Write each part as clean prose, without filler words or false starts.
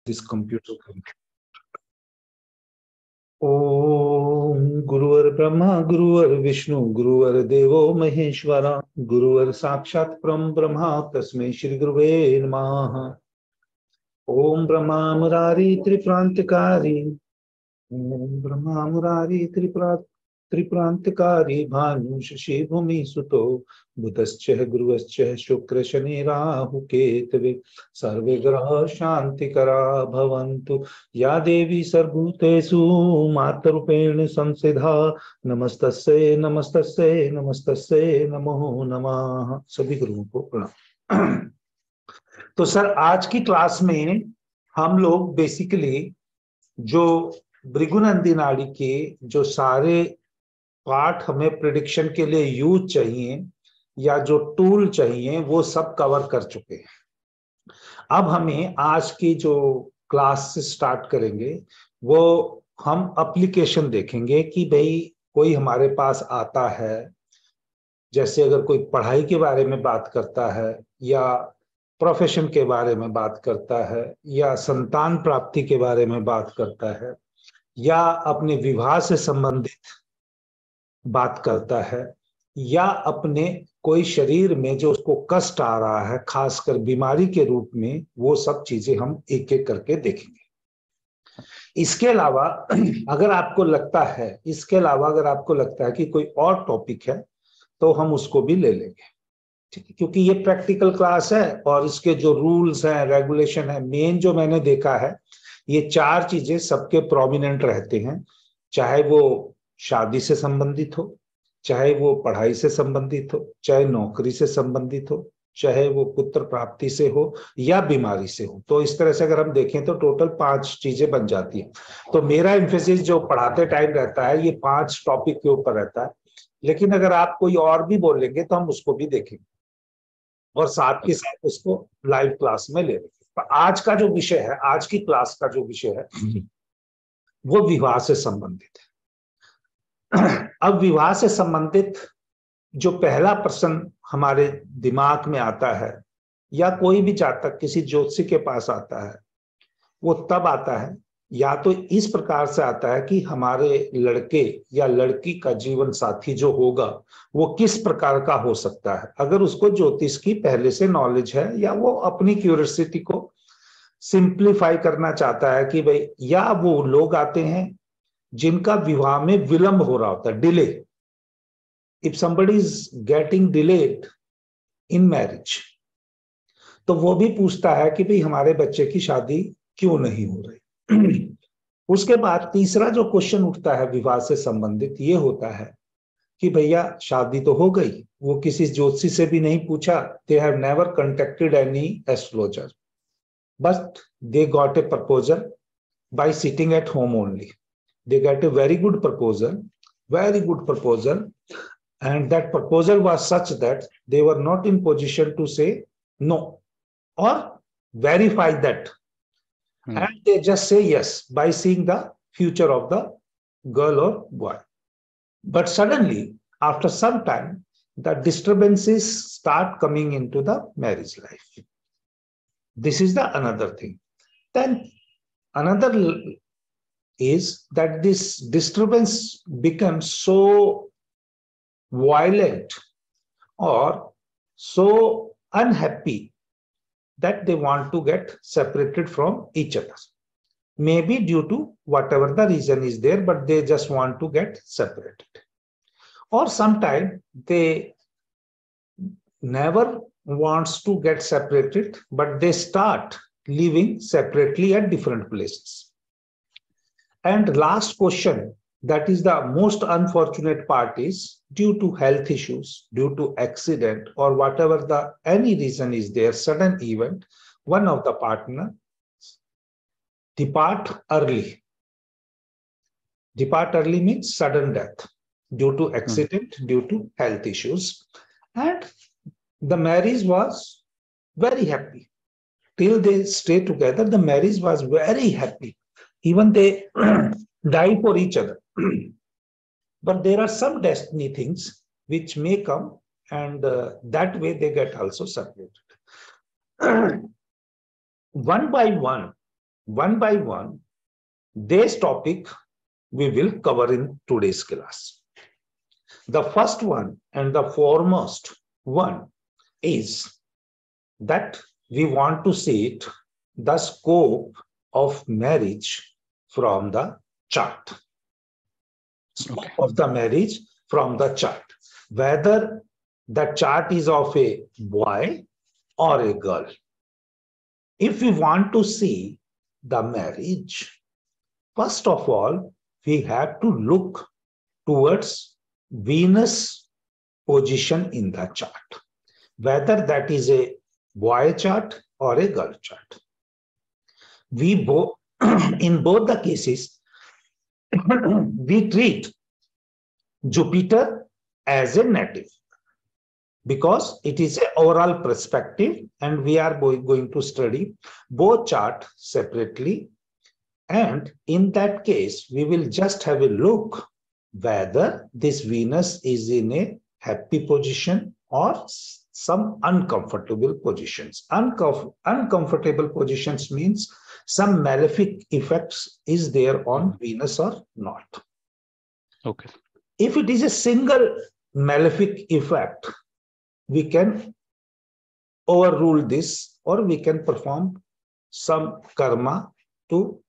this computer. ओम गुरुवर ब्रह्मा गुरुवर विष्णु गुरुवर देवो महेश्वरा गुरुवर साक्षात् परम ब्रह्मा तस्मै श्री गुरुवे नमः। ओम ब्रह्मा मुरारी त्रिप्रांतकारी ओम ब्रह्मा मुरारी त्रिप्रांतकारी भानु शशि भूमि सुतो बुधश्च गुरुश्च शुक्र शनि राहु केतवे सर्वे ग्रह शांतिकरा भवन्तु। या देवी सर्वभूतेषु मातृरूपेण संस्थिता नमस्तस्यै नमस्तस्यै नमस्तस्यै नमो नमः। सभी गुरुओं को प्रणाम। तो सर आज की क्लास में हम लोग बेसिकली जो भृगुनंदी नाड़ी के जो सारे पार्ट हमें प्रिडिक्शन के लिए यूज चाहिए या जो टूल चाहिए वो सब कवर कर चुके हैं। अब हमें आज की जो क्लास से स्टार्ट करेंगे वो हम एप्लीकेशन देखेंगे कि भाई कोई हमारे पास आता है, जैसे अगर कोई पढ़ाई के बारे में बात करता है या प्रोफेशन के बारे में बात करता है या संतान प्राप्ति के बारे में बात करता है या अपने विवाह से संबंधित बात करता है या अपने कोई शरीर में जो उसको कष्ट आ रहा है खासकर बीमारी के रूप में, वो सब चीजें हम एक एक करके देखेंगे। इसके अलावा अगर आपको लगता है कि कोई और टॉपिक है तो हम उसको भी ले लेंगे, ठीक है, क्योंकि ये प्रैक्टिकल क्लास है और इसके जो रूल्स हैं रेगुलेशन है, मेन जो मैंने देखा है ये चार चीजें सबके प्रोमिनेंट रहते हैं, चाहे वो शादी से संबंधित हो, चाहे वो पढ़ाई से संबंधित हो, चाहे नौकरी से संबंधित हो, चाहे वो पुत्र प्राप्ति से हो या बीमारी से हो। तो इस तरह से अगर हम देखें तो टोटल 5 चीजें बन जाती हैं। तो मेरा एम्फेसिस जो पढ़ाते टाइम रहता है ये 5 टॉपिक के ऊपर रहता है, लेकिन अगर आप कोई और भी बोलेंगे तो हम उसको भी देखेंगे और साथ के साथ उसको लाइव क्लास में ले लेंगे। आज का जो विषय है, आज की क्लास का जो विषय है वो विवाह से संबंधित है। अब विवाह से संबंधित जो पहला प्रश्न हमारे दिमाग में आता है या कोई भी जातक किसी ज्योतिषी के पास आता है वो तब आता है, या तो इस प्रकार से आता है कि हमारे लड़के या लड़की का जीवन साथी जो होगा वो किस प्रकार का हो सकता है। अगर उसको ज्योतिष की पहले से नॉलेज है या वो अपनी क्यूरियोसिटी को सिंप्लीफाई करना चाहता है कि भाई, या वो लोग आते हैं जिनका विवाह में विलंब हो रहा होता है, delay. If somebody is getting delayed in marriage तो वो भी पूछता है कि भाई हमारे बच्चे की शादी क्यों नहीं हो रही। उसके बाद तीसरा जो क्वेश्चन उठता है विवाह से संबंधित ये होता है कि भैया शादी तो हो गई, वो किसी ज्योतिषी से भी नहीं पूछा, they have never contacted any astrologer, but they got a proposal bye sitting at home only. They get a very good proposal, and that proposal was such that they were not in position to say no or verify that. And they just say yes by seeing the future of the girl or boy. But suddenly, after some time, the disturbances start coming into the marriage life. This is the another thing. Then another is that this disturbance becomes so violent or so unhappy that they want to get separated from each other. Maybe due to whatever the reason is there, but they just want to get separated. Or sometimes they never wants to get separated, but they start living separately at different places. And last question, that is the most unfortunate part, is due to health issues, due to accident or whatever the any reason is there, sudden event, one of the partner depart early. Depart early means sudden death due to accident, due to health issues. And the marriage was very happy. Till they stay together, the marriage was very happy. Even they die for each other. But there are some destiny things which may come, and that way they get also separated. One by one, one by one, this topic we will cover in today's class. The first one and the foremost one is that we want to see it, the scope of marriage from the chart. Scope of the marriage from the chart. Whether the chart is of a boy or a girl. If we want to see the marriage, first of all, we have to look towards Venus position in the chart, whether that is a boy chart or a girl chart. We both, in both the cases, we treat Jupiter as a native because it is an overall perspective, and we are going to study both charts separately. And in that case, we will just have a look whether this Venus is in a happy position or some uncomfortable positions. Uncomfortable positions means some malefic effects is there on Venus or not. Okay. If it is a single malefic effect, we can overrule this, or we can perform some karma to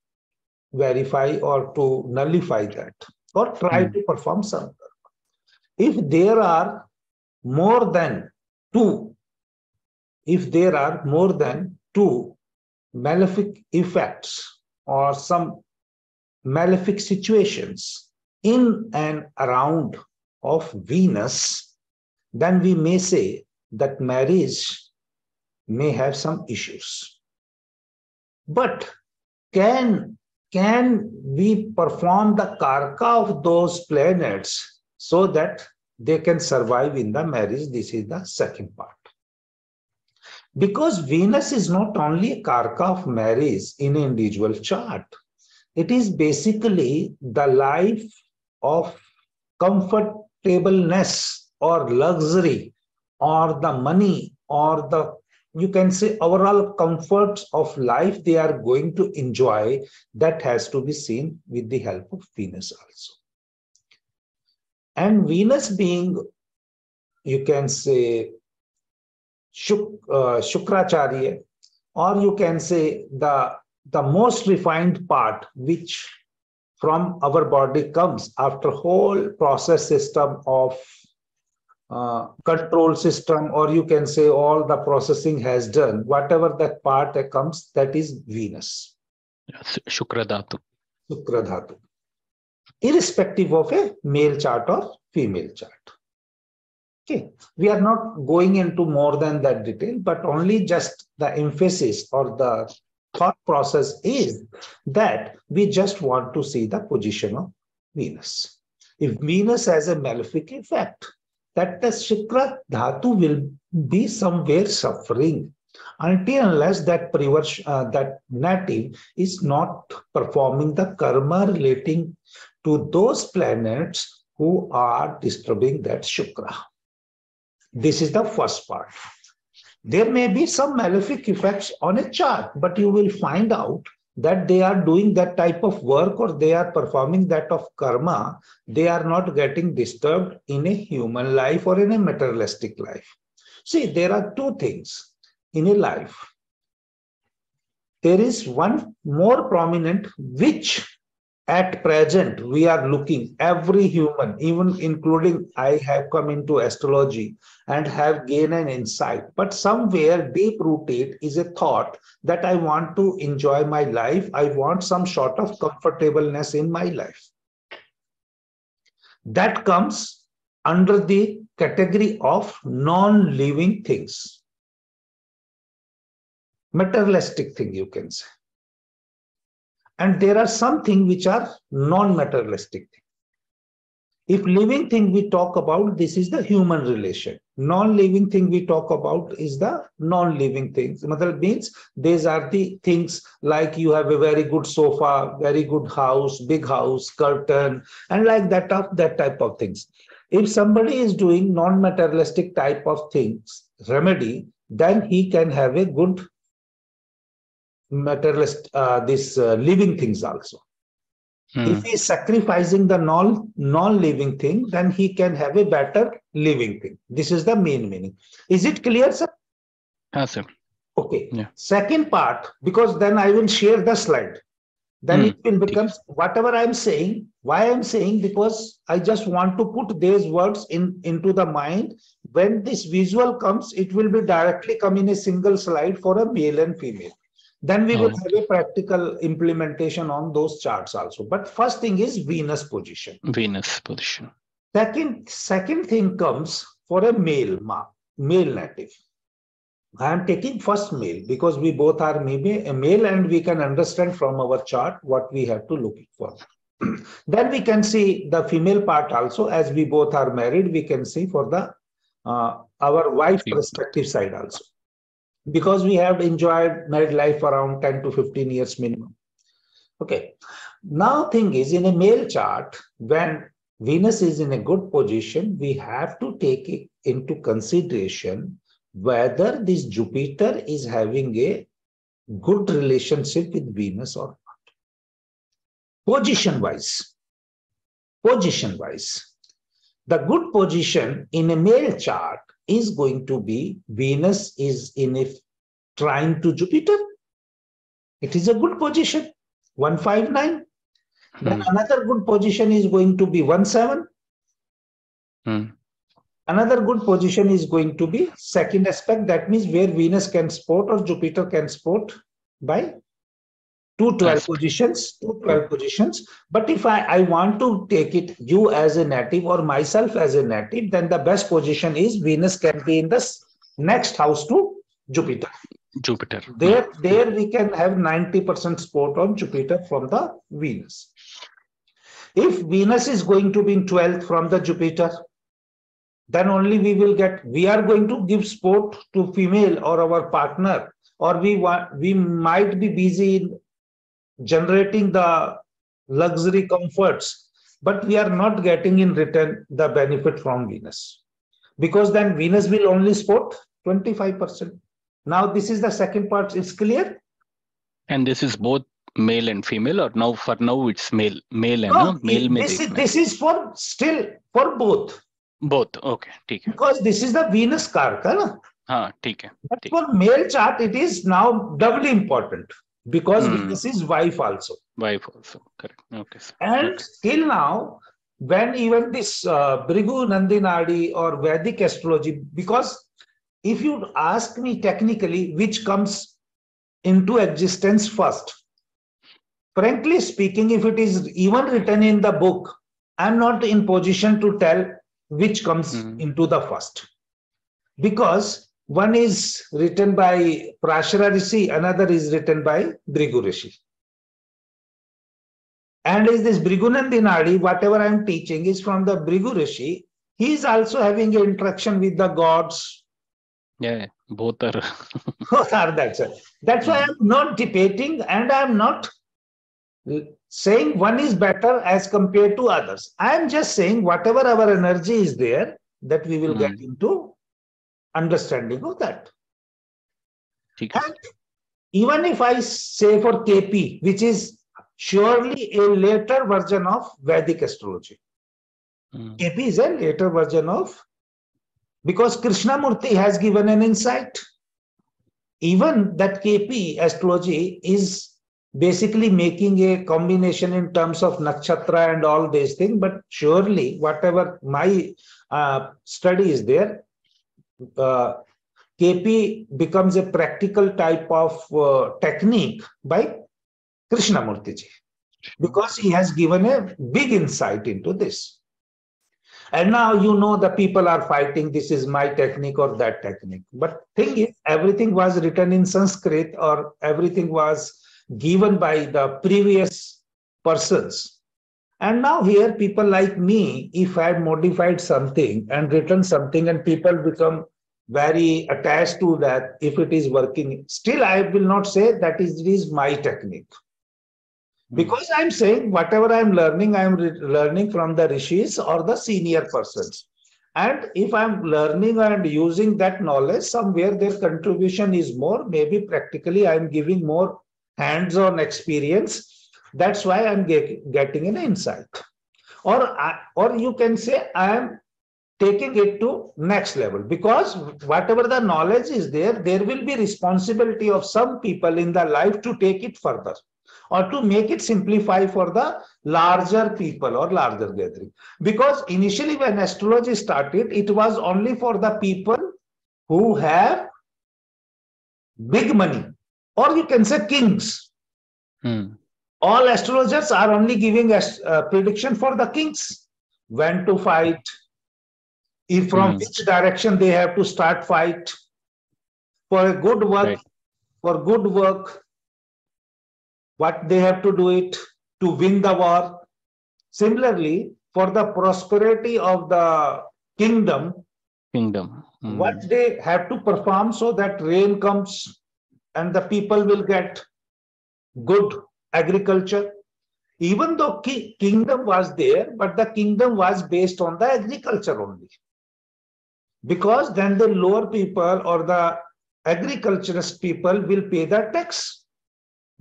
verify or to nullify that, or try to perform some karma. If there are more than two, malefic effects or some malefic situations in and around of Venus, then we may say that marriage may have some issues. But can we perform the karka of those planets so that they can survive in the marriage? This is the second part. Because Venus is not only a karka of marriage in an individual chart, it is basically the life of comfortableness or luxury, or the money, or the, you can say, overall comforts of life they are going to enjoy. That has to be seen with the help of Venus also. And Venus being, you can say, Shukracharya, or you can say the most refined part which from our body comes after whole process system of control system, or you can say all the processing has done, whatever that part that comes, that is Venus. Yes, Shukra Dhatu. Shukra Dhatu. Irrespective of a male chart or female chart. Okay, we are not going into more than that detail, but only just the emphasis or the thought process is that we just want to see the position of Venus. If Venus has a malefic effect, that the Shukra Dhatu will be somewhere suffering until unless that that native is not performing the karma relating to those planets who are disturbing that Shukra. This is the first part. There may be some malefic effects on a chart, but you will find out that they are doing that type of work, or they are performing that of karma. They are not getting disturbed in a human life or in a materialistic life. See, there are two things in a life. There is one more prominent, which at present we are looking, every human, even including I have come into astrology and have gained an insight, but somewhere deep rooted is a thought that I want to enjoy my life. I want some sort of comfortableness in my life. That comes under the category of non-living things. Materialistic thing, you can say. And there are some things which are non-materialistic things. If living thing we talk about, this is the human relation. Non-living thing we talk about is the non-living things. That means these are the things like you have a very good sofa, very good house, big house, curtain, and like that type of things. If somebody is doing non-materialistic type of things, remedy, then he can have a good materialist, living things also. If Hmm. he is sacrificing the non-living thing, then he can have a better living thing. This is the main meaning. Is it clear, sir? Ah, sir. Okay. Yeah. Second part, because then I will share the slide. Then it will become whatever I'm saying. Why I'm saying? Because I just want to put these words into the mind. When this visual comes, it will be directly come in a single slide for a male and female. Then we will have a practical implementation on those charts also. But first thing is Venus position. Venus position. Second thing comes for a male native. I am taking first male because we both are maybe a male and we can understand from our chart what we have to look for. Then we can see the female part also, as we both are married, we can see for the our wife perspective side also. Because we have enjoyed married life around 10 to 15 years minimum. Okay. Now thing is, in a male chart, when Venus is in a good position, we have to take it into consideration whether this Jupiter is having a good relationship with Venus or not. Position-wise, the good position in a male chart is going to be Venus is in a trine to Jupiter. It is a good position, 159. Then another good position is going to be 17. Another good position is going to be second aspect. That means where Venus can support or Jupiter can support by 212 positions. But if I want to take it, you as a native or myself as a native, then the best position is Venus can be in the next house to Jupiter. There we can have 90% support on Jupiter from the Venus. If Venus is going to be in 12th from the Jupiter, then only we are going to give support to female or our partner, or we might be busy in generating the luxury comforts, but we are not getting in return the benefit from Venus, because then Venus will only support 25%. Now this is the second part. It's clear? And this is both male and female, or now for now it's male and this is for still for both. Both, okay, because this is the Venus Karka. But for male chart, it is now doubly important because Venus is wife also. Correct. Okay. And till now, when even this Bhrigu Nandi Nadi or Vedic astrology, because if you ask me technically which comes into existence first, frankly speaking, if it is even written in the book, I'm not in position to tell which comes into the first, because one is written by Prashara Rishi, another is written by Bhrigu Rishi. And is this Bhrigu Nandi Nadi, whatever I am teaching is from the Bhrigu Rishi. He is also having an interaction with the gods. Yeah, both are. Both are that, sir. That's why I'm not debating, and I'm not saying one is better as compared to others. I am just saying whatever our energy is there, that we will get into understanding of that. And even if I say for KP, which is surely a later version of Vedic astrology. KP is a later version of, because Krishnamurti has given an insight. Even that KP astrology is basically making a combination in terms of nakshatra and all these things, but surely whatever my study is there, KP becomes a practical type of technique by Krishnamurti ji, because he has given a big insight into this. And now you know the people are fighting, this is my technique or that technique. But thing is, everything was written in Sanskrit or everything was given by the previous persons. And now here people like me, if I had modified something and written something and people become very attached to that, if it is working, still I will not say that it is my technique. Because I'm saying whatever I'm learning from the rishis or the senior persons. And if I'm learning and using that knowledge, somewhere their contribution is more, maybe practically I'm giving more hands-on experience. That's why I'm getting an insight. Or you can say I am taking it to next level, because whatever the knowledge is there, there will be responsibility of some people in the life to take it further or to make it simplify for the larger people or larger gathering. Because initially when astrology started, it was only for the people who have big money, or you can say kings. All astrologers are only giving a prediction for the kings, when to fight, if from which direction they have to start fight, for a good work, for good work, what they have to do it to win the war. Similarly, for the prosperity of the kingdom, what they have to perform so that rain comes and the people will get good agriculture. Even though kingdom was there, but the kingdom was based on the agriculture only. Because then the lower people or the agriculturist people will pay the tax.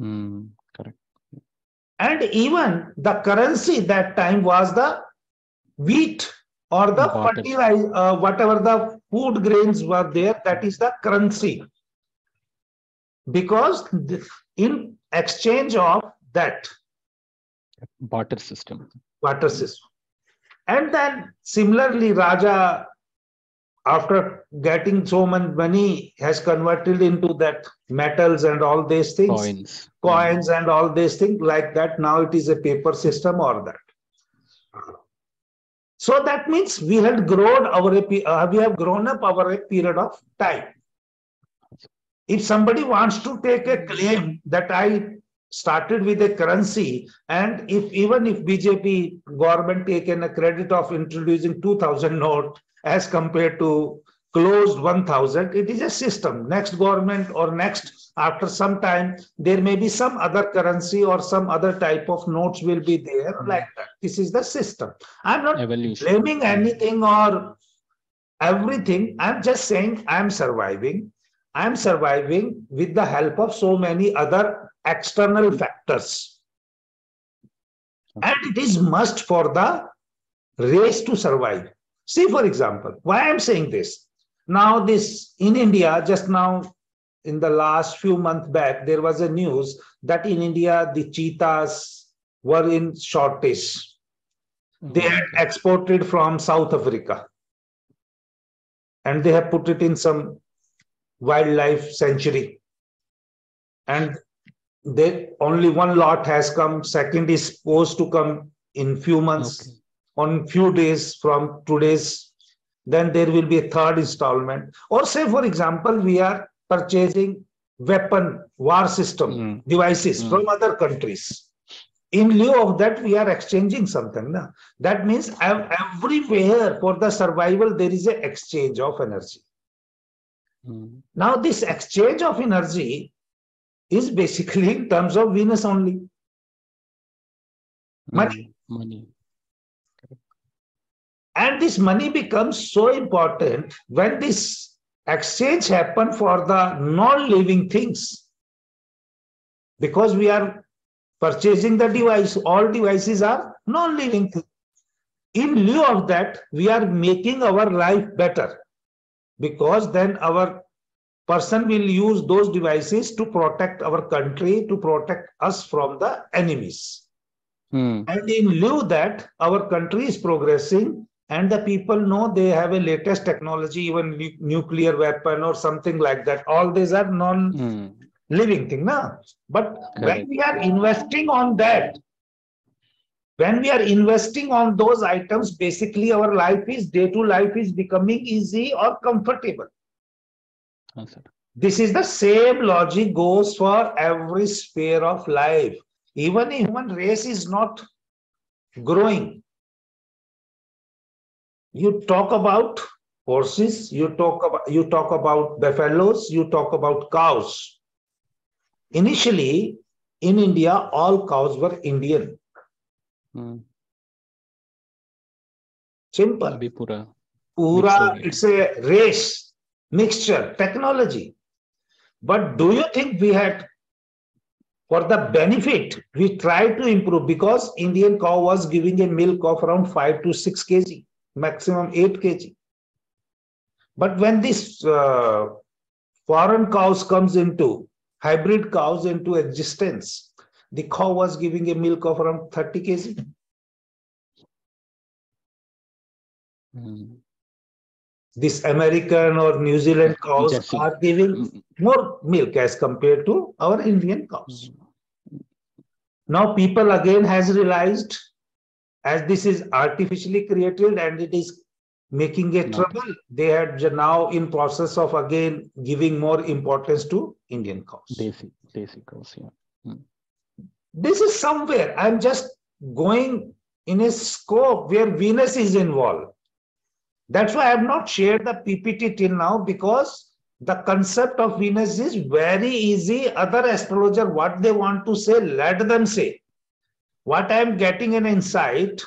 Correct. And even the currency that time was the wheat or the fertilizer, whatever the food grains were there, that is the currency. Because in exchange of that, barter system. And then similarly, Raja, after getting so much money, has converted into that metals and all these things, coins and all these things like that. Now it is a paper system or that. So that means we have grown up over a period of time. If somebody wants to take a claim that I started with a currency, and even if BJP government taken a credit of introducing 2000 note as compared to closed 1000, it is a system. Next government or next, after some time, there may be some other currency or some other type of notes will be there like that. This is the system. I'm not blaming anything or everything. I'm just saying I'm surviving. I'm surviving with the help of so many other external factors. And it is must for the race to survive. See, for example, why I'm saying this. Now this in India, just now in the last few months back, there was a news that in India, the cheetahs were in shortage. They had exported from South Africa. And they have put it in some wildlife sanctuary. And only one lot has come. Second is supposed to come in few months, on few days from today's. Then there will be a third installment. Or say, for example, we are purchasing weapon, war system, devices from other countries. In lieu of that, we are exchanging something. Na? That means everywhere for the survival, there is an exchange of energy. Now, this exchange of energy is basically in terms of Venus only. Money. And this money becomes so important when this exchange happens for the non-living things. Because we are purchasing the device, all devices are non-living things. In lieu of that, we are making our life better. Because then our person will use those devices to protect our country, to protect us from the enemies. And in lieu that, our country is progressing and the people know they have a latest technology, even nuclear weapon or something like that. All these are non-living things. No? But when we are investing on that, when we are investing on those items, basically our life is, day-to-day life is becoming easy or comfortable. This is the same logic goes for every sphere of life. Even if human race is not growing. You talk about horses, you talk about buffaloes, you talk about cows. Initially, in India, all cows were Indian. Simple. Pura, it's a race, mixture, technology. But do you think we had For the benefit, we try to improve, because Indian cow was giving a milk of around 5 to 6 kg, maximum 8 kg. But when this foreign cows comes into, hybrid cows into existence, the cow was giving a milk of around 30 kg. This American or New Zealand cows are giving more milk as compared to our Indian cows. Now people again has realized, as this is artificially created and it is making a trouble, they are now in process of again giving more importance to Indian cows. Desi cows, yeah. This is somewhere, I'm just going in a scope where Venus is involved. That's why I have not shared the PPT till now, because the concept of Venus is very easy. Other astrologer, what they want to say, let them say. What I am getting an insight,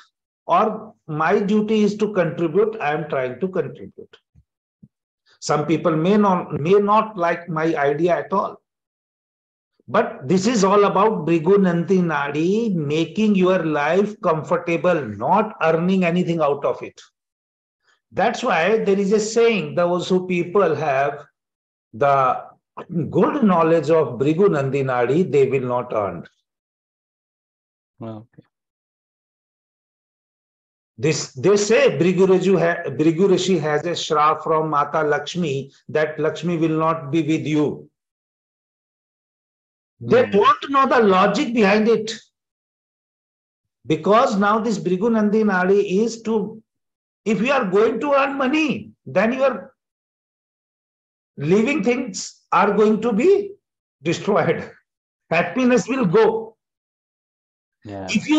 or my duty is to contribute, I am trying to contribute. Some people may not like my idea at all. But this is all about Bhrigu Nandi Nadi, making your life comfortable, not earning anything out of it. That's why there is a saying, those who people have the good knowledge of Bhrigu Nandi Nadi, they will not earn. Okay. They say Bhrigu Rishi has a shrap from Mata Lakshmi that Lakshmi will not be with you. They don't know the logic behind it. Because now this Bhrigu Nandi Nadi is to, if you are going to earn money, then your living things are going to be destroyed. Happiness will go. Yeah. If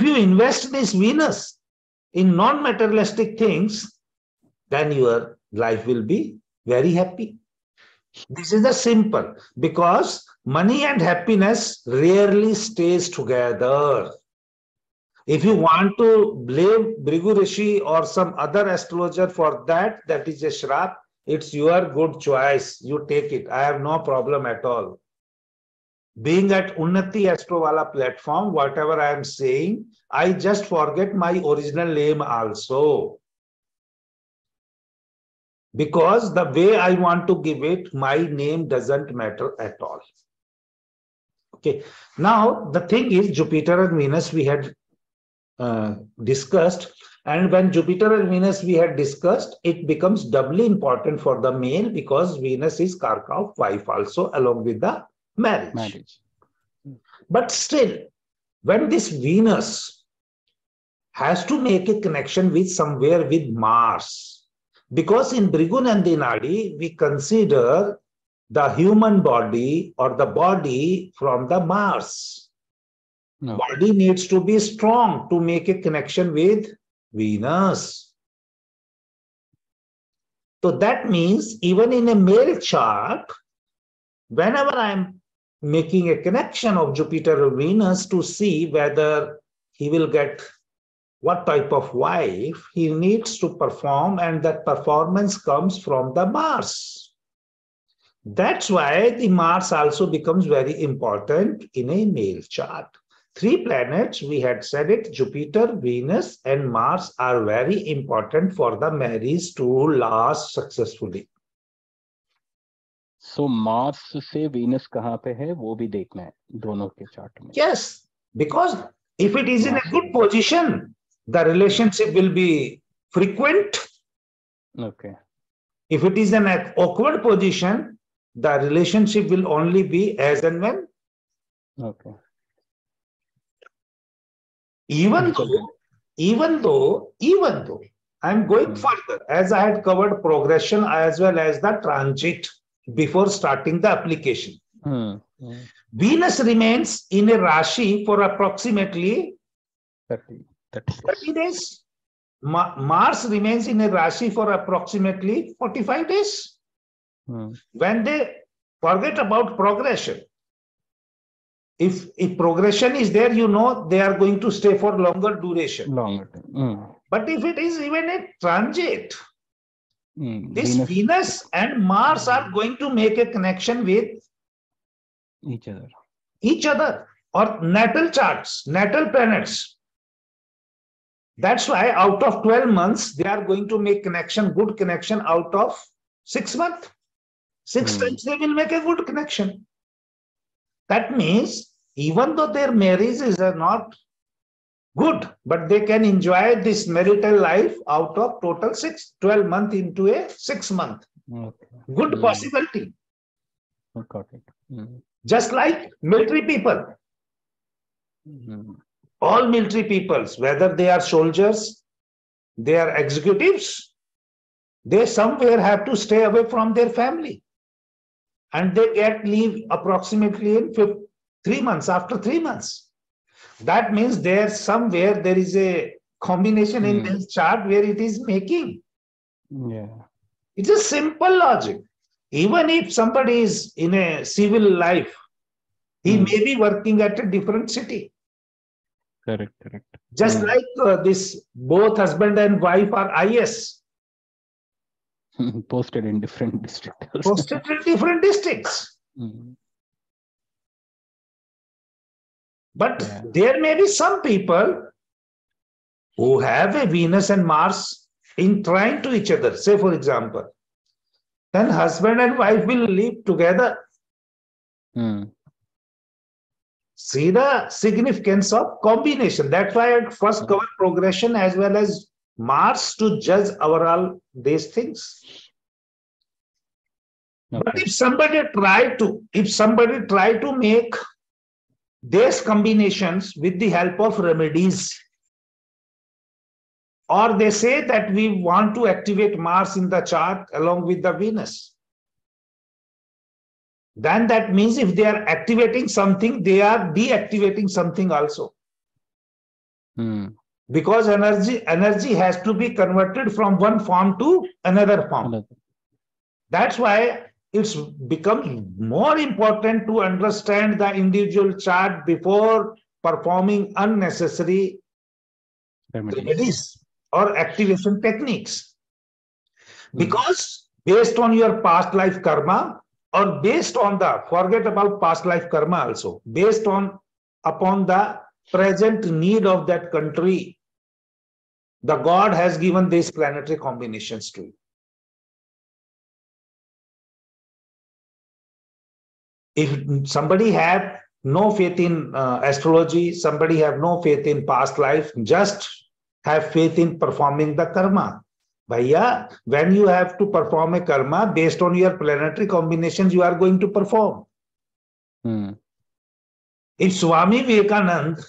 you invest this Venus in non-materialistic things, then your life will be very happy. This is the simple, because money and happiness rarely stays together. If you want to blame Bhrigu Rishi or some other astrologer for that, that is a shrap. It's your good choice. You take it. I have no problem at all. Being at Unnati Astro-Wala platform, whatever I am saying, I just forget my original name also. Because the way I want to give it, my name doesn't matter at all. Okay. Now, the thing is, Jupiter and Venus we had discussed. And when Jupiter and Venus we had discussed, it becomes doubly important for the male, because Venus is Karka of wife also, along with the marriage. But still, when this Venus has to make a connection with somewhere with Mars, because in Bhrigu Nandi Nadi, we consider the human body or the body from the Mars. No. Body needs to be strong to make a connection with Venus. So that means even in a male chart, whenever I am making a connection of Jupiter or Venus to see whether he will get what type of wife he needs to perform, and that performance comes from the Mars. That's why the Mars also becomes very important in a male chart. 3 planets, we had said it, Jupiter, Venus, and Mars are very important for the marriage to last successfully. So Mars से Venus कहाँ पे है वो भी देखना है दोनों के चार्ट में. Yes, because if it is in a good position, the relationship will be frequent. Okay. If it is an awkward position, the relationship will only be as and when. Okay. Even though, I'm going further, as I had covered progression as well as the transit before starting the application. Venus remains in a Rashi for approximately 30 days. Mars remains in a Rashi for approximately 45 days. When they forget about progression, if progression is there, you know they are going to stay for longer duration. But if it is even a transit, this Venus and Mars are going to make a connection with each other. each other, or natal charts, natal planets. That's why out of 12 months, they are going to make connection, good connection out of 6 months. 6 times they will make a good connection. That means even though their marriages are not good, but they can enjoy this marital life out of total 12 months into a 6 month. Okay. Good possibility. Got it. Just like military people. All military peoples, whether they are soldiers, they are executives, they somewhere have to stay away from their family. And they get leave approximately in 3 months, after 3 months. That means there somewhere there is a combination in this chart where it is making. Yeah. It's a simple logic. Even if somebody is in a civil life, he may be working at a different city. Correct. Just like this, both husband and wife are IS. Posted in different districts. Posted in different districts. But there may be some people who have a Venus and Mars inclined to each other. Say, for example, then husband and wife will live together. See the significance of combination. That's why I first cover progression as well as Mars to judge overall these things. Okay. But if somebody try to make these combinations with the help of remedies, or they say that we want to activate Mars in the chart along with the Venus, then that means if they are activating something, they are deactivating something also. Because energy has to be converted from one form to another form. That's why it's become more important to understand the individual chart before performing unnecessary remedies or activation techniques. Because based on your past life karma, or based on forget about past life karma also, based upon the present need of that country, the God has given these planetary combinations to you. If somebody have no faith in astrology, somebody have no faith in past life, just have faith in performing the karma. Bhaiya, when you have to perform a karma based on your planetary combinations, you are going to perform. If Swami Vivekananda,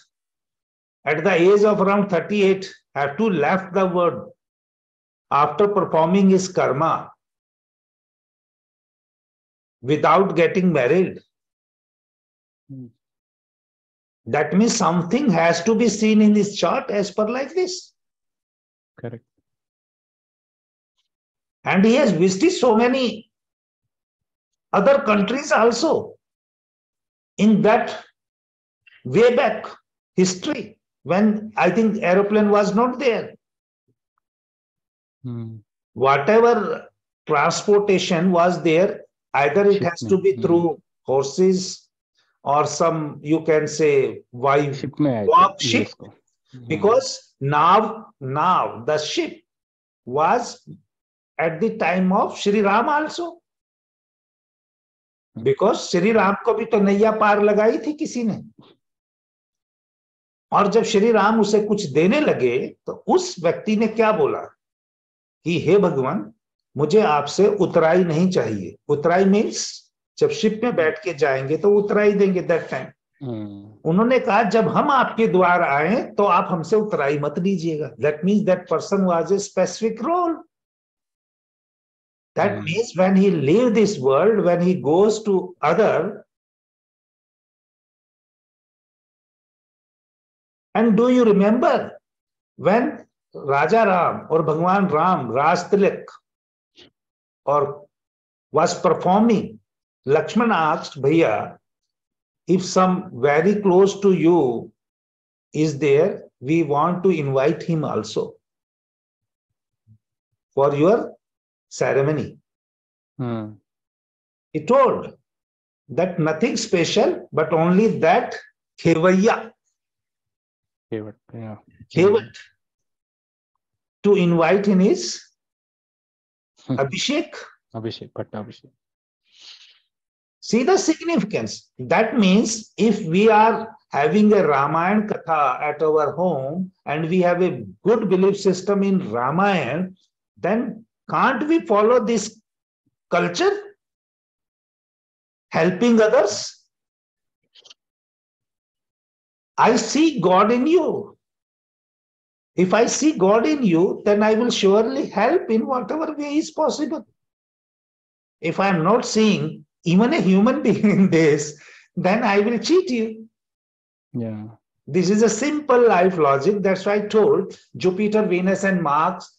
at the age of around 38, have to left the world after performing his karma without getting married, that means something has to be seen in this chart as per like this. Correct. And he has visited so many other countries also in that way back history, when I think aeroplane was not there. Whatever transportation was there, either it has to be through horses or some, you can say, ship. Because now the ship was at the time of Shri Ram also. Because Shri Ram को भी तो नैया पार लगाई थी किसी ने, और जब श्री राम उसे कुछ देने लगे तो उस व्यक्ति ने क्या बोला कि हे भगवान, मुझे आपसे उतराई नहीं चाहिए. उतराई मीन्स जब शिप में बैठ के जाएंगे तो उतराई देंगे दैट टाइम. उन्होंने कहा जब हम आपके द्वार आए तो आप हमसे उतराई मत लीजिएगा. That means that person was a specific role. That means when he leaves this world, when he goes to other, and do you remember when Raja Ram or Bhagwan Ram, Raj Tilak, or was performing, Lakshmana asked, Bhaiya, if some very close to you is there, we want to invite him also for your ceremony. He told. that nothing special, but only that Khevaiya, Khevat, to invite in his Abhishek. Abhishek. See the significance. That means if we are having a Ramayana Katha at our home and we have a good belief system in Ramayana, then can't we follow this culture? Helping others? I see God in you. If I see God in you, then I will surely help in whatever way is possible. If I am not seeing even a human being in this, then I will cheat you. Yeah. This is a simple life logic. That's why I told Jupiter, Venus, and Mars.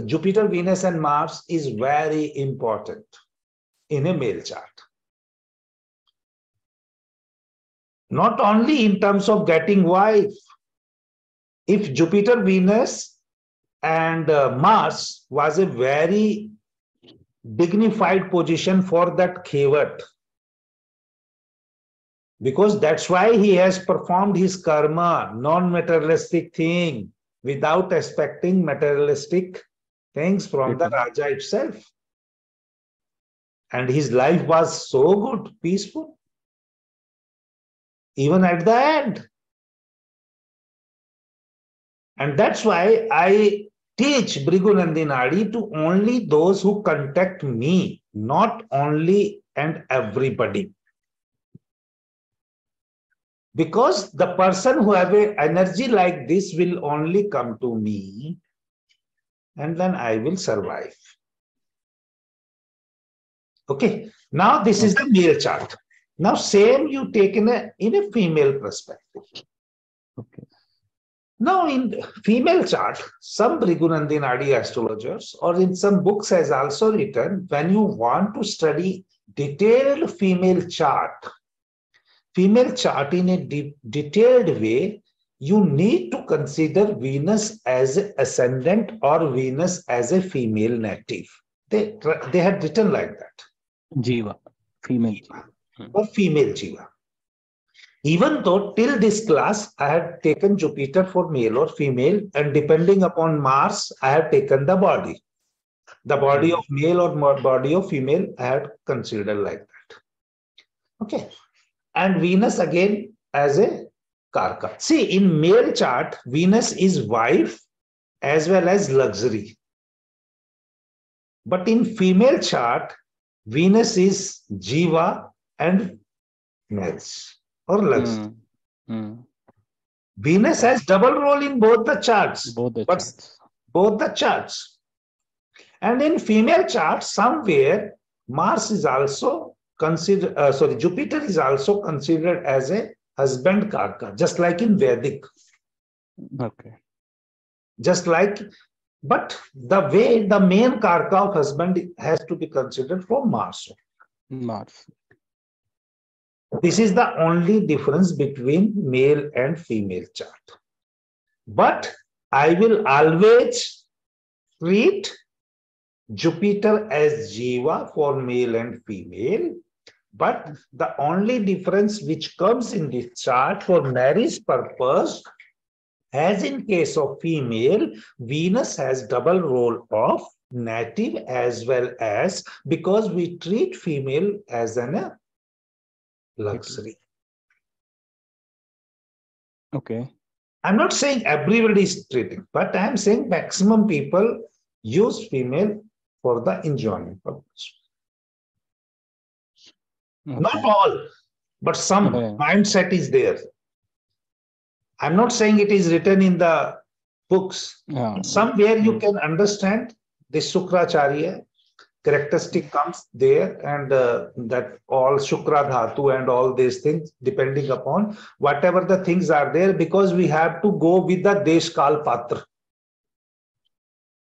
Jupiter, Venus, and Mars is very important in a male chart. Not only in terms of getting wife. If Jupiter, Venus, and Mars was a very dignified position for that Khevat, because that's why he has performed his karma, non-materialistic thing, without expecting materialistic things from the Raja itself. And his life was so good, peaceful, even at the end. And that's why I teach Bhrigu Nandi Nadi to only those who contact me, not only and everybody. Because the person who have an energy like this will only come to me, and then I will survive. Okay. Now this is the male chart. Now same you take in a female perspective. Okay. Now in female chart, some Bhrigu Nandi Nadi astrologers or in some books has also written, when you want to study detailed female chart in a detailed way, you need to consider Venus as an ascendant or Venus as a female native. They had written like that. Jiva, female. Or female Jiva. Even though till this class, I had taken Jupiter for male or female, and depending upon Mars, I have taken the body. The body of male or body of female, I had considered like that. Okay. And Venus again as a Karka. See, in male chart, Venus is wife as well as luxury. But in female chart, Venus is Jiva and marriage or luxury. Venus has double role in both the charts. Both the charts. And in female chart, somewhere Mars is also considered, Jupiter is also considered as a husband Karka, just like in Vedic. Okay. Just like, but the way the main Karka of husband has to be considered for Mars. This is the only difference between male and female chart. But I will always treat Jupiter as Jiva for male and female. But the only difference which comes in this chart for marriage purpose, as in case of female, Venus has double role of native as well as, because we treat female as an luxury. Okay. I'm not saying everybody is treating, but I'm saying maximum people use female for the enjoyment purpose. Okay. Not all, but some mindset is there. I'm not saying it is written in the books. Somewhere you can understand the Sukracharya characteristic comes there, and that all Shukra Dhatu and all these things, depending upon whatever the things are there, because we have to go with the Desh Kal Patra.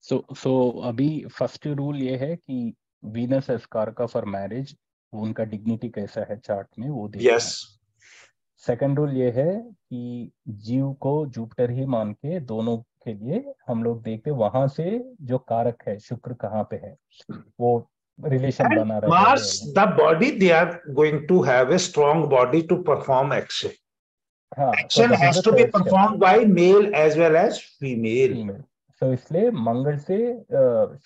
So अभी first rule ये है कि Venus as Karka for marriage, उनका dignity कैसा है chart में वो देखना है. सेकंड रूल ये है कि जीव को जुपिटर ही मान के दोनों के लिए हम लोग देखते वहां से जो कारक है शुक्र कहाँ पे है वो relation And बना रहे Mars, the body, they are going to have a strong body to perform action. so Action has to be performed by male as well as female. So इसलिए मंगल से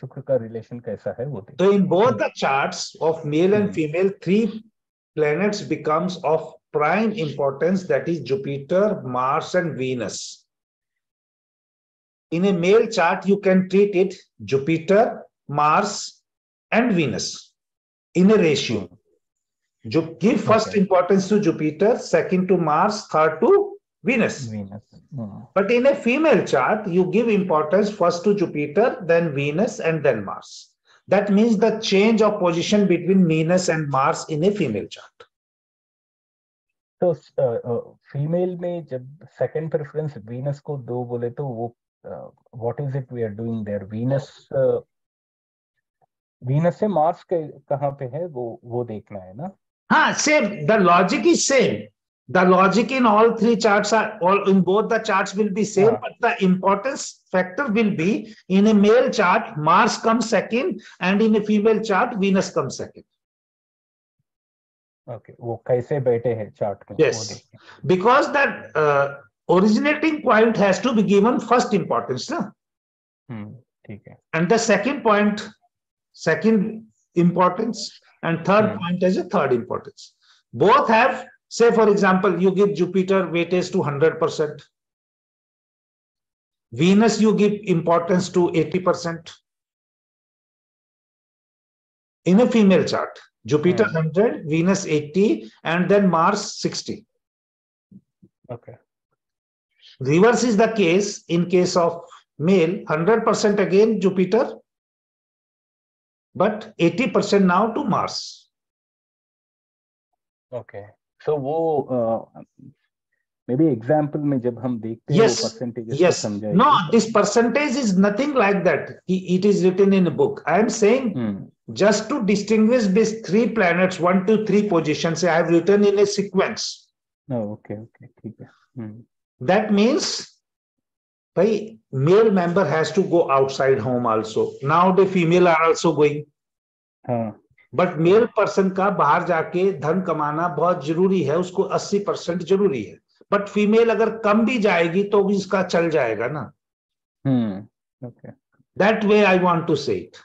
शुक्र का relation कैसा है वो देखो. So in both the charts of male and female, 3 planets becomes of prime importance, that is Jupiter, Mars and Venus. In a male chart, you can treat it Jupiter, Mars and Venus in a ratio. Give first importance to Jupiter, second to Mars, third to Venus. But in a female chart, you give importance first to Jupiter, then Venus and then Mars. That means the change of position between Venus and Mars in a female chart. तो female में जब second preference Venus को दो बोले तो वो what is it we are doing there Venus से Mars के कहाँ पे है वो देखना है ना. हाँ, same, the logic is same. The logic in all 3 charts are all in both the charts will be same, but the importance factor will be in a male chart Mars comes second and in a female chart Venus comes second. Okay, वो कैसे बैठे हैं chart में? Yes, because that originating point has to be given first importance, ना? ठीक है. And the second point, second importance, and third point as a third importance. Both have. Say, for example, you give Jupiter weightage to 100%. Venus, you give importance to 80%. In a female chart, Jupiter 100, Venus 80, and then Mars 60. Okay. Reverse is the case in case of male, 100% again Jupiter, but 80% now to Mars. Okay. So वो maybe example में जब हम देखते हैं वो percentages को समझाएंगे. No, this percentage is nothing like that. It is written in a book. I am saying just to distinguish these 3 planets, 1 to 3 positions, I have written in a sequence. Oh, okay, ठीक है. That means, भाई, male member has to go outside home also. Now the female are also going. But male person का बाहर जाके धन कमाना बहुत जरूरी है, उसको 80% जरूरी है. बट फीमेल अगर कम भी जाएगी तो भी इसका चल जाएगा ना. That way I want to say it.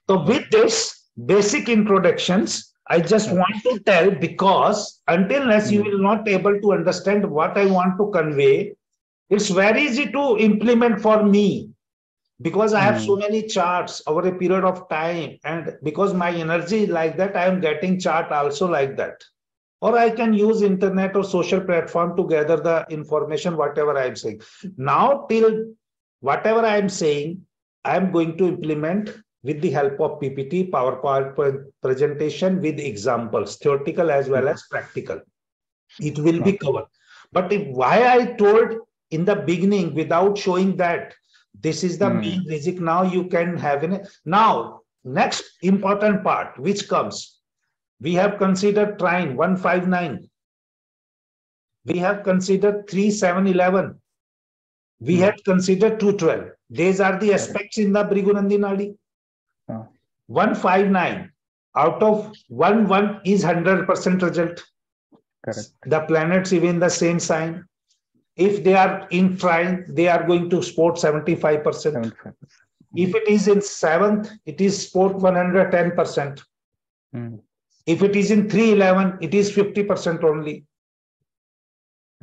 तो with this basic introductions I just want to tell, because until unless you will not able to understand what I want to convey, it's very easy to implement for me. Because I have so many charts over a period of time, and because my energy is like that, I am getting chart also like that. Or I can use internet or social platform to gather the information, whatever I am saying. Now, till whatever I am saying, I am going to implement with the help of PPT, PowerPoint presentation with examples, theoretical as well as practical. It will be covered. But why I told in the beginning without showing that, this is the main reason. Now you can have it. Now, next important part which comes, we have considered trine 159. We have considered 3, 7, 11. We had considered 212. These are the aspects in the Bhrigu Nandi Nadi. 159 out of 1 is 100% result. Correct. The planets even the same sign. If they are in trine, they are going to sport 75%. If it is in 7th, it is sport 110%. If it is in 311, it is 50% only.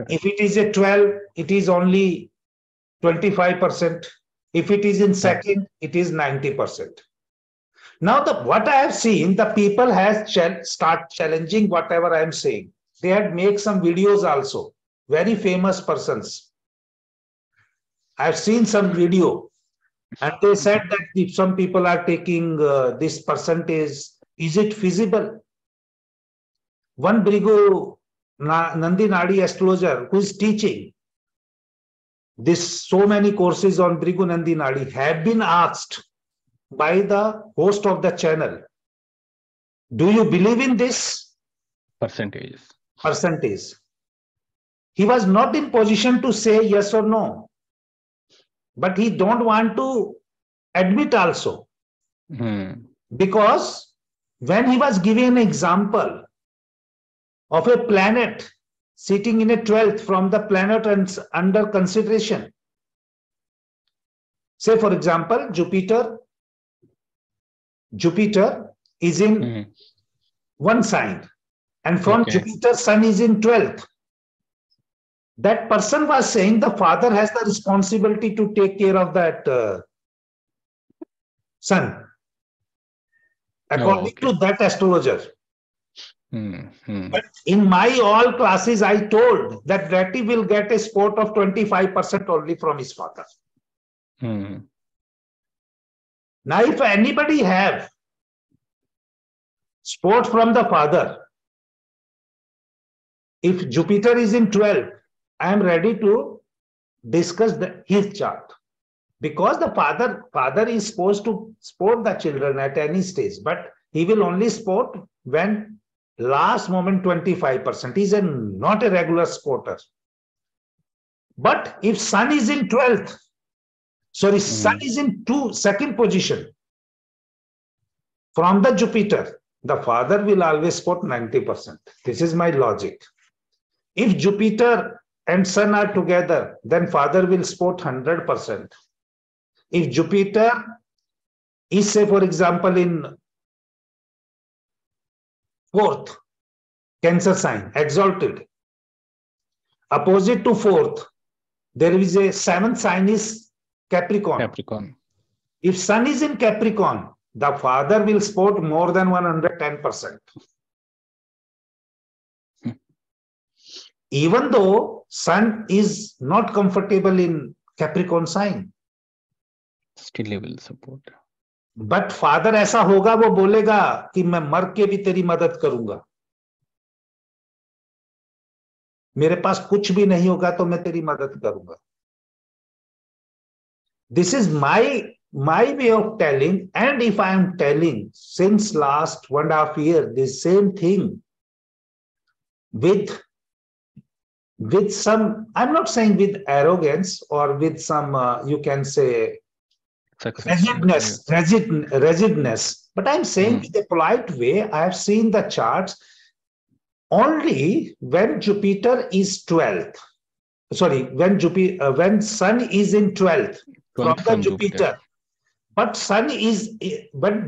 If it is a 12, it is only 25%. If it is in second, it is 90%. Now, what I have seen, the people has start challenging whatever I am saying. They had made some videos also. Very famous persons. I've seen some video, and they said that if some people are taking this percentage, is it feasible? One Bhrigu Nandi Nadi astrologer who is teaching this so many courses on Bhrigu Nandi Nadi have been asked by the host of the channel, do you believe in this percentage? He was not in position to say yes or no, but he don't want to admit also. Because when he was giving an example of a planet sitting in a 12th from the planet under consideration, say for example, Jupiter is in one sign, and from Jupiter, Sun is in 12th. That person was saying the father has the responsibility to take care of that Sun, according to that astrologer. But in my all classes, I told that Ratty will get a support of 25% only from his father. Now, if anybody have support from the father, if Jupiter is in 12, I am ready to discuss his chart. Because the father is supposed to support the children at any stage, but he will only support when last moment 25%. He is not a regular supporter. But if Sun is in 12th, Sun is in second position from the Jupiter, the father will always support 90%. This is my logic. If Jupiter and Sun are together, then father will support 100%. If Jupiter is, say, for example, in 4th, Cancer sign, exalted, opposite to 4th, there is a 7th sign is Capricorn. If Sun is in Capricorn, the father will support more than 110%. Even though Sun is not comfortable in Capricorn sign, still he will support. But father ऐसा होगा, वो बोलेगा कि मैं मर के भी तेरी मदद करूंगा, मेरे पास कुछ भी नहीं होगा तो मैं तेरी मदद करूंगा. This is my way of telling, and if I am telling since last 1.5 years the same thing with some, I'm not saying with arrogance or with some you can say rigidness, but I'm saying with a polite way. I have seen the charts only when Jupiter is 12th. Sorry, when Sun is in 12th from the Jupiter. But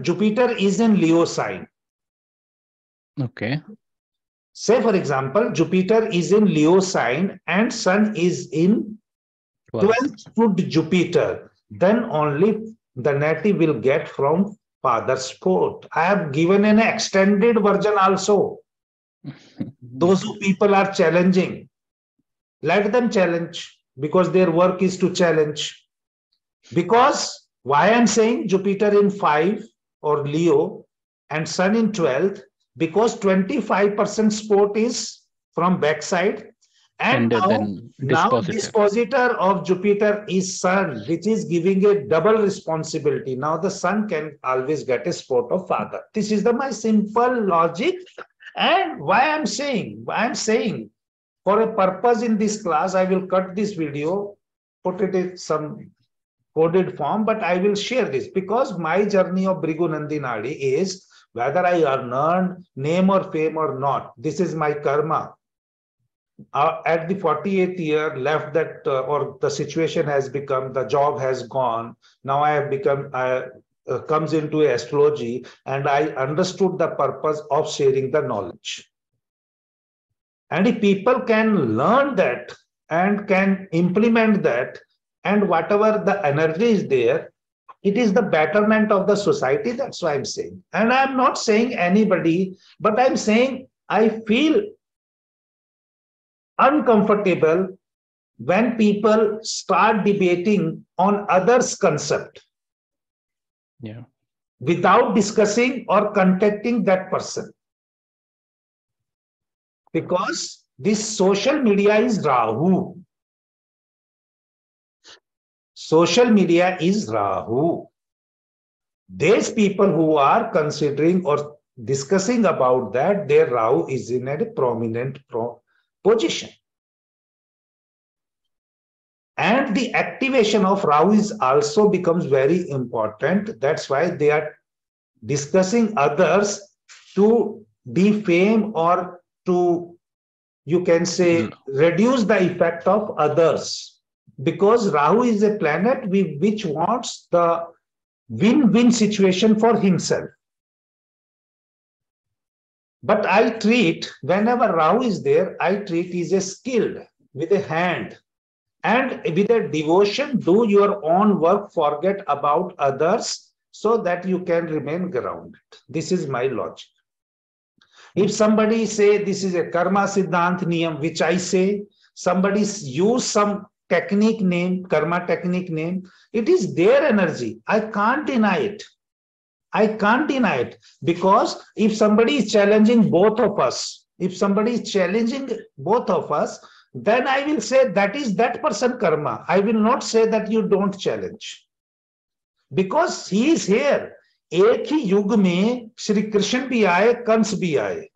Jupiter is in Leo sign. Okay. Say for example, Jupiter is in Leo sign and Sun is in 12th foot Jupiter. Then only the native will get from father's support. I have given an extended version also. Those who people are challenging, let them challenge, because their work is to challenge. Because why I'm saying Jupiter in 5 or Leo and Sun in 12th, because 25% support is from backside. And now dispositor of Jupiter is Sun, which is giving a double responsibility. Now the Sun can always get a support of father. This is my simple logic. And why I'm saying for a purpose in this class, I will cut this video, put it in some coded form, but I will share this because my journey of Bhrigu Nandi Nadi is whether I earned name or fame or not. This is my karma. At the 48th year, left that or the situation has become, the job has gone. Now I have become, comes into astrology, and I understood the purpose of sharing the knowledge. And if people can learn that and can implement that, and whatever the energy is there, it is the betterment of the society. That's why I'm saying. And I'm not saying anybody, but I'm saying I feel uncomfortable when people start debating on others' concept without discussing or contacting that person. Because this social media is Rahu. Social media is Rahu. These people who are considering or discussing about that, their Rahu is in a prominent position. And the activation of Rahu is also becomes very important. That's why they are discussing others to defame or to, you can say, reduce the effect of others. Because Rahu is a planet which wants the win-win situation for himself. But I treat, whenever Rahu is there, I treat is a skilled, with a hand. And with a devotion, do your own work, forget about others, so that you can remain grounded. This is my logic. If somebody say this is a karma siddhant niyam, which I say, somebody use some technique name, karma technique name, it is their energy. I can't deny it. I can't deny it, because if somebody is challenging both of us, then I will say that is that person karma. I will not say that you don't challenge, because he is here. एक ही युग में श्री कृष्ण भी आए, कंस भी आए,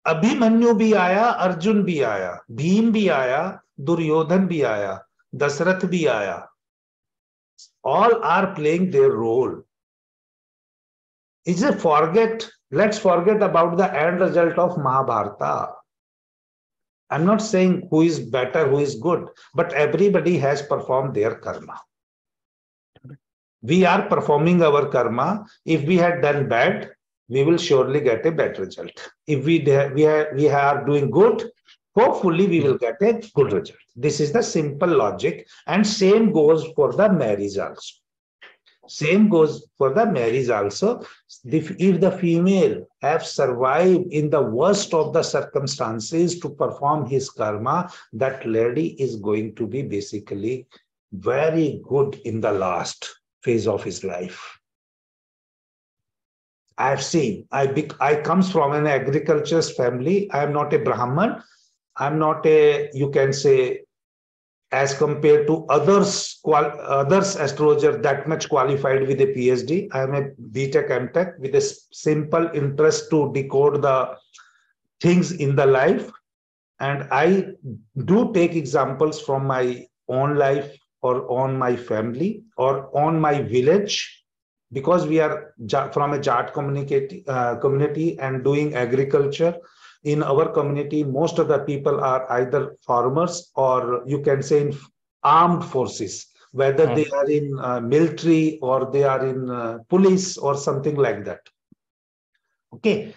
अभिमन्यु भी आया, अर्जुन भी आया, भीम भी आया, दुर्योधन भी आया, दशरथ भी आया. All are playing their role. Let's forget about the end result of Mahabharata. I'm not saying who is better, who is good, but everybody has performed their karma. We are performing our karma. If we had done bad, we will surely get a bad result. If we are doing good, hopefully we will get a good result. This is the simple logic, and same goes for the marriage also. Same goes for the marriage also. If the female have survived in the worst of the circumstances to perform his karma, that lady is going to be basically very good in the last phase of his life. I have seen, I comes from an agriculture's family. I am not a Brahman. I'm not a, you can say, as compared to others astrologer that much qualified with a PhD. I am a BTech MTech with a simple interest to decode the things in the life. And I do take examples from my own life or on my family or on my village, because we are from a Jat community and doing agriculture. In our community, most of the people are either farmers or, you can say, in armed forces, whether they are in military or they are in police or something like that. Okay.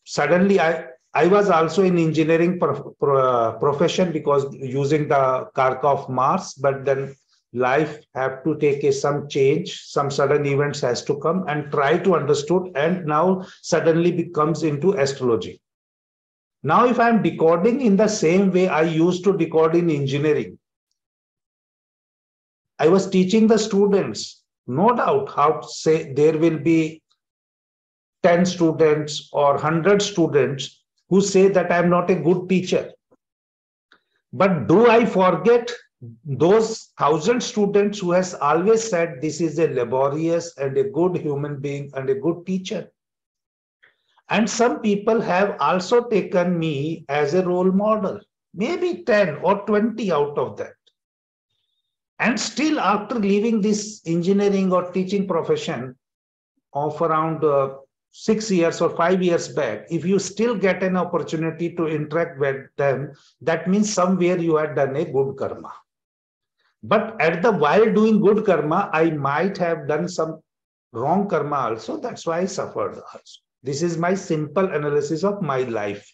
Suddenly, I was also in engineering profession, because using the Karka of Mars, but then life have to take some change, some sudden events has to come, and try to understood, and now suddenly becomes into astrology. Now, if I'm decoding in the same way I used to decode in engineering, I was teaching the students, no doubt, how to say there will be 10 students or 100 students who say that I'm not a good teacher. But do I forget those 1,000 students who has always said this is a laborious and a good human being and a good teacher? And some people have also taken me as a role model, maybe 10 or 20 out of that. And still, after leaving this engineering or teaching profession of around 6 years or 5 years back, if you still get an opportunity to interact with them, that means somewhere you had done a good karma. But while doing good karma, I might have done some wrong karma also. That's why I suffered also. This is my simple analysis of my life.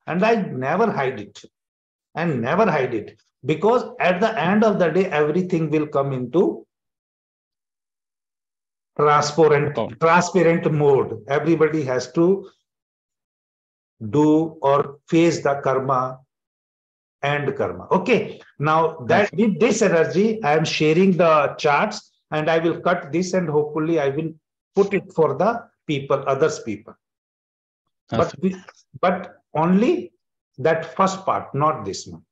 And I never hide it. And never hide it. Because at the end of the day, everything will come into transparent mode. Everybody has to do or face the karma and karma. Okay. Now that with this energy, I am sharing the charts, and I will cut this, and hopefully I will put it for the people, others people. But only that first part, not this one.